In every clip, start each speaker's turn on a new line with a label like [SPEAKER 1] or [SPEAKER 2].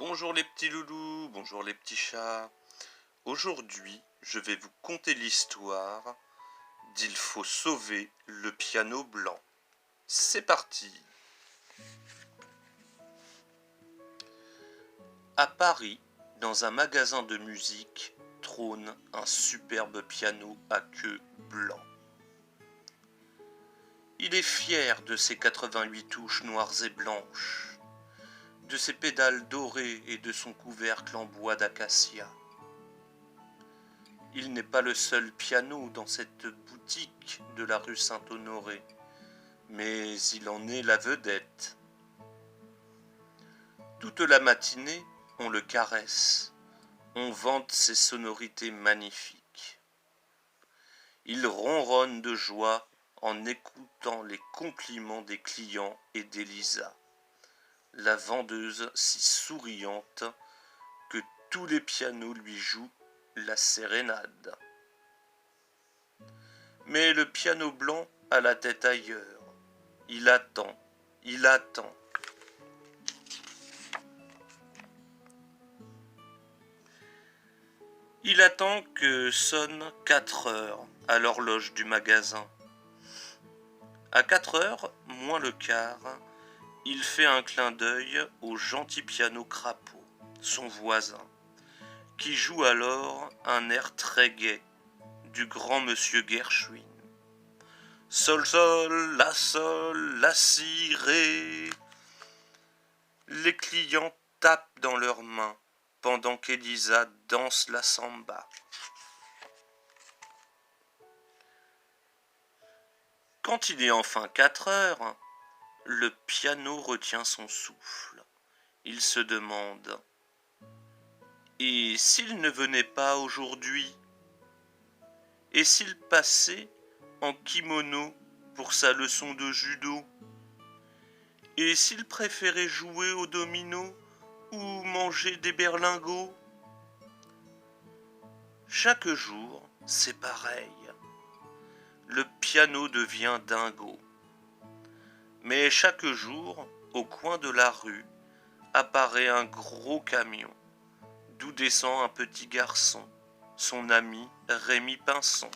[SPEAKER 1] Bonjour les petits loulous, bonjour les petits chats. Aujourd'hui, je vais vous conter l'histoire d'Il faut sauver le piano blanc. C'est parti. À Paris, dans un magasin de musique, trône un superbe piano à queue blanc. Il est fier de ses 88 touches noires et blanches, de ses pédales dorées et de son couvercle en bois d'acacia. Il n'est pas le seul piano dans cette boutique de la rue Saint-Honoré, mais il en est la vedette. Toute la matinée, on le caresse, on vante ses sonorités magnifiques. Il ronronne de joie en écoutant les compliments des clients et d'Elisa, la vendeuse si souriante que tous les pianos lui jouent la sérénade. Mais le piano blanc a la tête ailleurs. Il attend, il attend. Il attend que sonne 4 heures à l'horloge du magasin. À 4 heures, moins le quart, il fait un clin d'œil au gentil piano crapaud, son voisin, qui joue alors un air très gai du grand monsieur Gershwin. Sol, sol, la, si, ré. Les clients tapent dans leurs mains pendant qu'Elisa danse la samba. Quand il est enfin 4 heures, le piano retient son souffle. Il se demande: et s'il ne venait pas aujourd'hui? Et s'il passait en kimono pour sa leçon de judo? Et s'il préférait jouer au domino ou manger des berlingots? Chaque jour, c'est pareil. Le piano devient dingo. Mais chaque jour, au coin de la rue, apparaît un gros camion, d'où descend un petit garçon, son ami Rémi Pinson.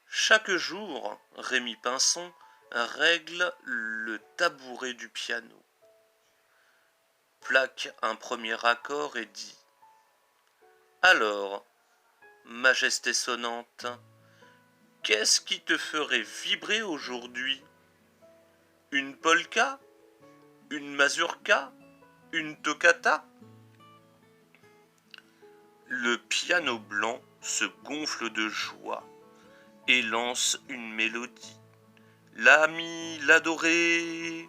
[SPEAKER 1] Chaque jour, Rémi Pinson règle le tabouret du piano, plaque un premier accord et dit: alors, majesté sonnante, qu'est-ce qui te ferait vibrer aujourd'hui? Une polka? Une mazurka? Une toccata? Le piano blanc se gonfle de joie et lance une mélodie. L'ami, l'adoré.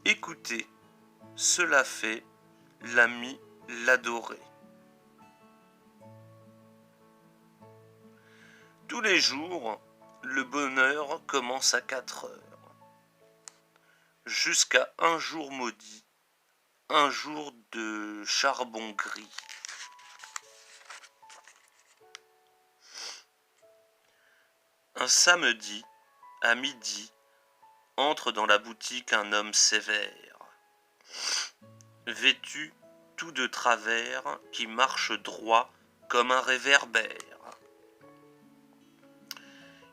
[SPEAKER 1] Écoutez, cela fait l'ami, l'adoré. Tous les jours, le bonheur commence à 4 heures, jusqu'à un jour maudit, un jour de charbon gris. Un samedi, à midi, entre dans la boutique un homme sévère, vêtu tout de travers, qui marche droit comme un réverbère.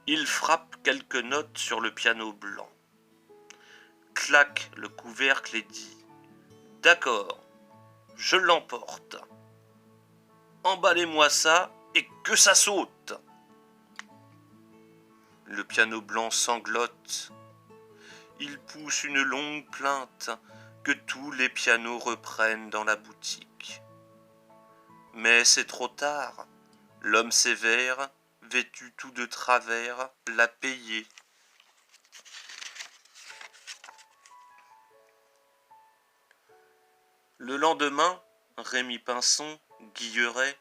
[SPEAKER 1] Il frappe quelques notes sur le piano blanc, claque le couvercle et dit: d'accord, je l'emporte. Emballez-moi ça et que ça saute. Le piano blanc sanglote. Il pousse une longue plainte que tous les pianos reprennent dans la boutique. Mais c'est trop tard. L'homme sévère, vêtu tout de travers, l'a payé. Le lendemain, Rémi Pinson, Guilleret,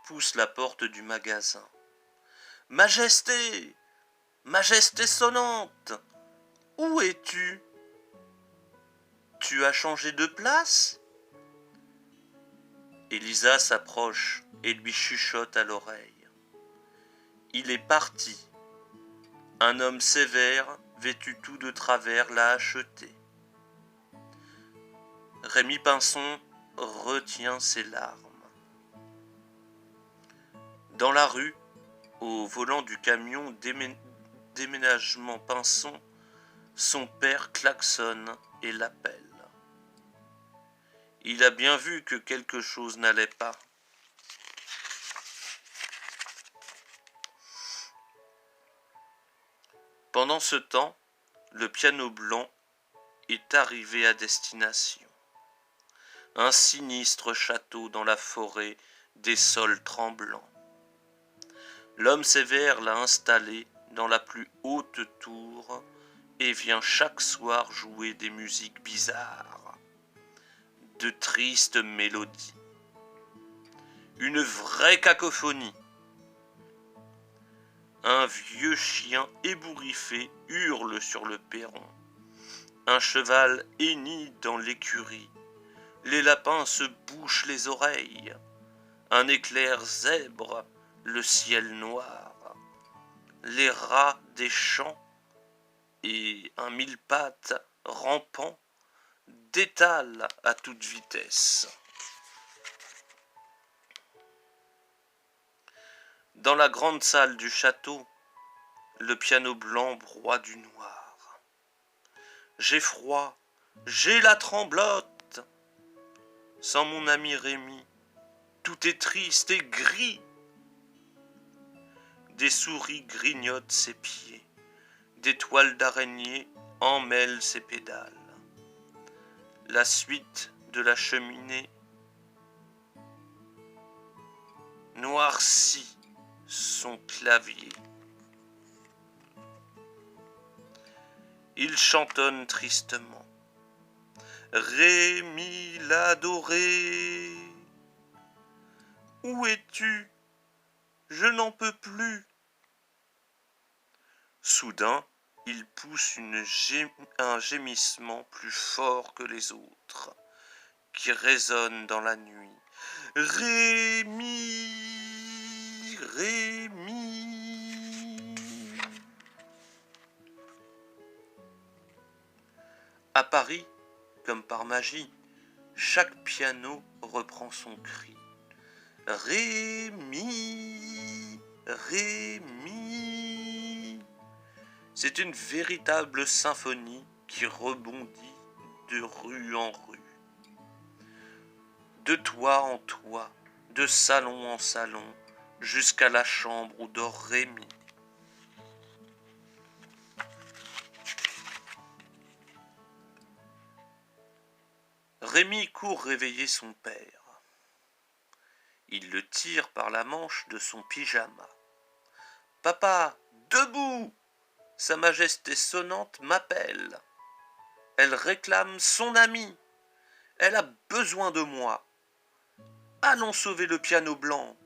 [SPEAKER 1] pousse la porte du magasin. Majesté! Majesté sonnante! Où es-tu? Tu as changé de place? Elisa s'approche et lui chuchote à l'oreille. Il est parti. Un homme sévère, vêtu tout de travers, l'a acheté. Rémi Pinson retient ses larmes. Dans la rue, au volant du camion déménagement Pinson, son père klaxonne et l'appelle. Il a bien vu que quelque chose n'allait pas. Pendant ce temps, le piano blanc est arrivé à destination. Un sinistre château dans la forêt des sols tremblants. L'homme sévère l'a installé dans la plus haute tour et vient chaque soir jouer des musiques bizarres, de tristes mélodies. Une vraie cacophonie. Un vieux chien ébouriffé hurle sur le perron. Un cheval hennit dans l'écurie. Les lapins se bouchent les oreilles. Un éclair zèbre le ciel noir. Les rats des champs et un mille-pattes rampant détalent à toute vitesse. Dans la grande salle du château, le piano blanc broie du noir. J'ai froid, j'ai la tremblote. Sans mon ami Rémi, tout est triste et gris. Des souris grignotent ses pieds, des toiles d'araignée emmêlent ses pédales. La suite de la cheminée noircit son clavier. Il chantonne tristement. Rémi l'adoré, où es-tu? Je n'en peux plus. Soudain, il pousse un gémissement plus fort que les autres, qui résonne dans la nuit. Rémi, Rémi. À Paris, comme par magie, chaque piano reprend son cri. Rémi, Rémi. C'est une véritable symphonie qui rebondit de rue en rue, de toit en toit, de salon en salon, jusqu'à la chambre où dort Rémi. Rémi court réveiller son père. Il le tire par la manche de son pyjama. « Papa, debout! Sa Majesté sonnante m'appelle. Elle réclame son ami. Elle a besoin de moi. Allons sauver le piano blanc, »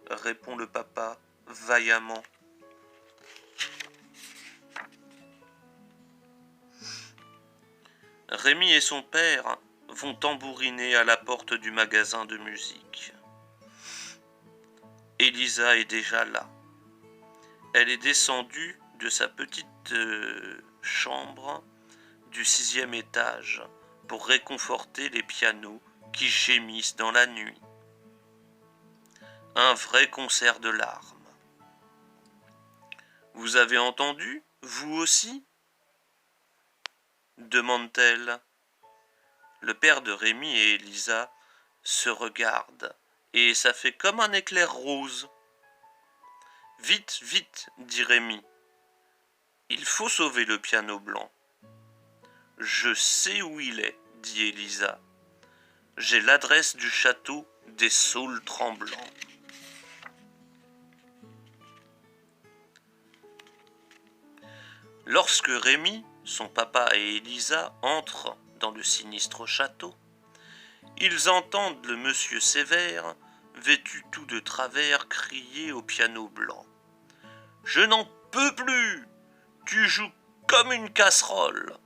[SPEAKER 1] répond le papa vaillamment. Rémi et son père vont tambouriner à la porte du magasin de musique. Elisa est déjà là. Elle est descendue de sa petite chambre du 6e étage pour réconforter les pianos qui gémissent dans la nuit. Un vrai concert de larmes. « Vous avez entendu, vous aussi ?» demande-t-elle. Le père de Rémi et Elisa se regardent et ça fait comme un éclair rose. « Vite, vite, dit Rémi. Il faut sauver le piano blanc. »« Je sais où il est, dit Elisa. J'ai l'adresse du château des saules tremblants. » Lorsque Rémi, son papa et Elisa entrent dans le sinistre château, ils entendent le monsieur sévère, vêtu tout de travers, crier au piano blanc. « Je n'en peux plus! Tu joues comme une casserole !»«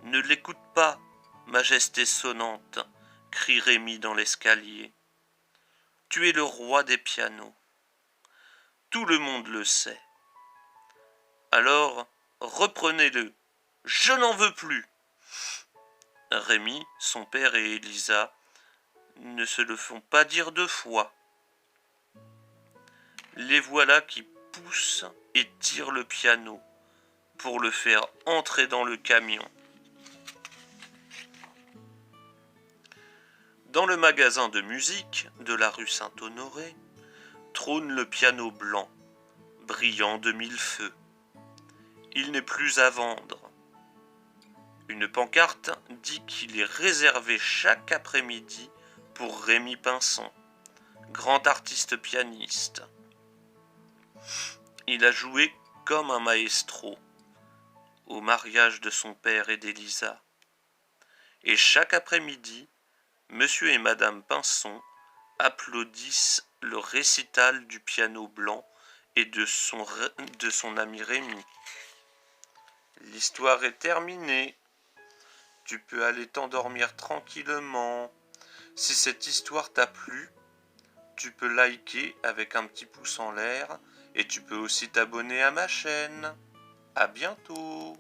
[SPEAKER 1] Ne l'écoute pas, Majesté sonnante !» crie Rémi dans l'escalier. « Tu es le roi des pianos. Tout le monde le sait. Alors, reprenez-le. Je n'en veux plus. Rémi, son père et Elisa ne se le font pas dire deux fois. Les voilà qui poussent et tirent le piano pour le faire entrer dans le camion. Dans le magasin de musique de la rue Saint-Honoré trône le piano blanc, brillant de mille feux. Il n'est plus à vendre. Une pancarte dit qu'il est réservé chaque après-midi pour Rémi Pinson, grand artiste pianiste. Il a joué comme un maestro au mariage de son père et d'Elisa. Et chaque après-midi, Monsieur et Madame Pinson applaudissent le récital du piano blanc et de son ami Rémi. L'histoire est terminée. Tu peux aller t'endormir tranquillement. Si cette histoire t'a plu, tu peux liker avec un petit pouce en l'air et tu peux aussi t'abonner à ma chaîne. À bientôt.